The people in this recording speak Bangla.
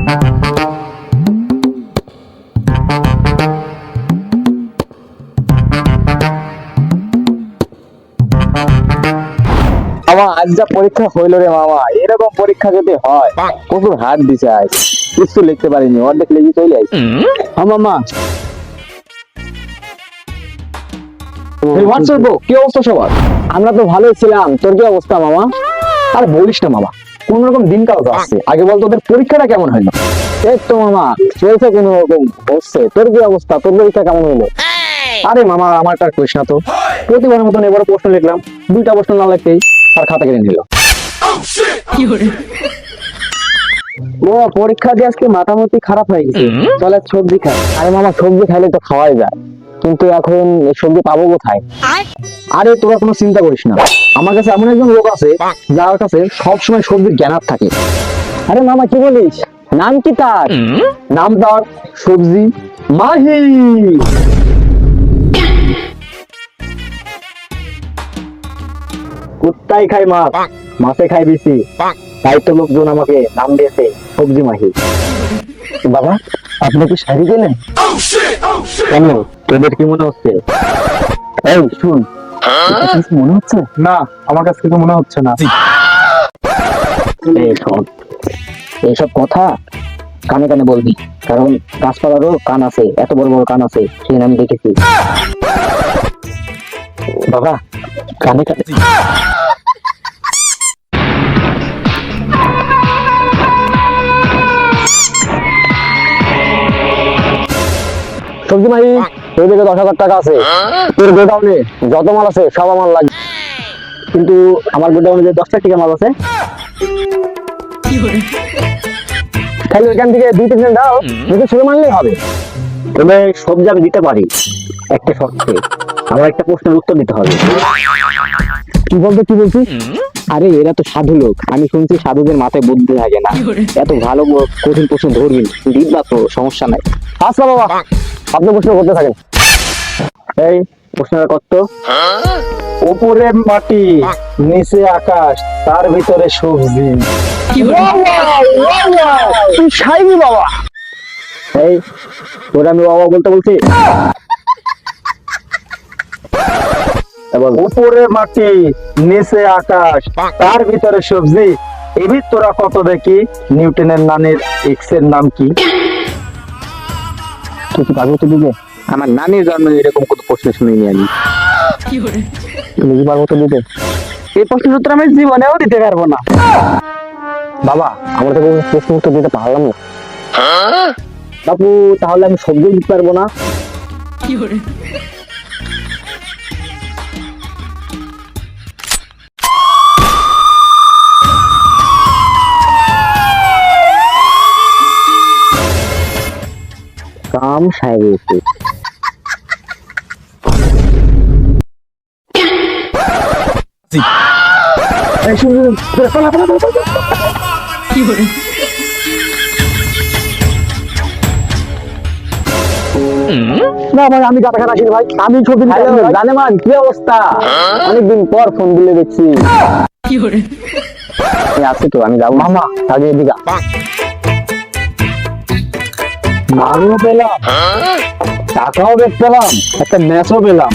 মামা আজ যা পরীক্ষা হইল রে মামা, এরকম পরীক্ষা যদি হয় প্রচুর হাত দিছে, আজ কিছু লিখতে পারিনি, অর্ধেক লিখে চলে আসি। হ্যাঁ মামা। কি অবস্থা সবার? আমরা তো ভালোই ছিলাম, তোর কি অবস্থা মামা? আর বলিস না মামা, কোন রকম দিনকাল যাচ্ছে। আগে বল তোদের পরীক্ষাটা কেমন হইলো? এই তো মামা চলছে কোন রকম হচ্ছে। তোর কি অবস্থা, তোর পরীক্ষা কেমন হইলো? আরে মামা আমারটা কইস না তো, প্রতিবারের মতন এবারে প্রশ্ন লিখলাম, দুইটা প্রশ্ন না লিখতেই আর খাতা কিনে নিল। ও পরীক্ষা দিয়ে আজকে মাথামতি খারাপ হয়ে গেছে, চলে সবজি খাই। আরে মামা সবজি খাইলে তো খাওয়াই যায়, কিন্তু এখন এই সবজি পাবো কোথায়? আরে তোরা কোনো চিন্তা করিস না, আমার কাছে এমন একজন লোক আছে যার কাছে সবসময় সবজির জ্ঞান থাকে। আরে মামা কি বলিস, নাম কি তার? নাম তার সবজি মাহি। কুত্তাই খাই মাছ, মাছে খাই বেশি, তাই তো লোকজন আমাকে নাম দিয়েছে সবজি মাহি। বাবা আপনি কি শাড়ি গেলেন? কেন, তোদের কি মনে হচ্ছে? এই শুন, মনে হচ্ছে না, আমার কাছে তো মনে হচ্ছে না। এইসব কথা কানে কানে বলবি, কারণ গাছপালারও কান আছে, এত বড় বড় কান আছে, সেই আমি দেখেছি। বাবা কানে কানে। সবজি মাই, তোর দিকে 10,000 টাকা আছে, তোর গোডাউনে যত মাল আছে সব আমার লাগবে, কিন্তু আমার গোডাউনে যে 10 টাকা মাল আছে তাহলে ওইখান থেকে 2-3 দাও, যদি শুরু মানলেই হবে। তবে সবজি আমি দিতে পারি, একটা শর্তে, আমার একটা প্রশ্নের উত্তর দিতে হবে। কি বলতে, কি বলছিস? আরে এরা তো সাধু লোক, আমি শুনছি সাধুদের মাথায় বুদ্ধি থাকে না, এত ভালো কঠিন প্রশ্ন ধরবি, দিবা তো সমস্যা নাই। আচ্ছা বাবা আপনি প্রশ্ন করতে থাকেন। এই প্রশ্নটা কত? উপরে মাটি নিচে আকাশ, তার ভিতরে সবজি। তুই সাইবি বাবা। এই তোরা আমি বাবা বলতে বলছি। উপরে মাটি নিচে আকাশ, তার ভিতরে সবজি, এবার তোরা কত দেখি নিউটনের নানির এক্স এর নাম কি? তুই কি পারবো তো দিবে? আমার নানির জন্ম এরকম কত প্রশ্ন শুনিনি আমি। তুমি কি পারবো তো দিতে? এই প্রশ্নের উত্তর আমি জীবনেও দিতে পারবো না বাবা, আমরা তো প্রশ্ন উত্তর দিতে পারলাম না। বাবু তাহলে আমি সবজি দিতে পারবো না? কাম সাহেব না ভাই, আমি গাটা খারাপ ভাই, আমি ছবি জানে মান কি অবস্থা? অনেকদিন পর ফোন দিলে দেখছি। আছি তো, আমি যাবো মামা, আগে এদিকে মালও পেলাম, টাকাও বেশ পেলাম, একটা ম্যাচও পেলাম।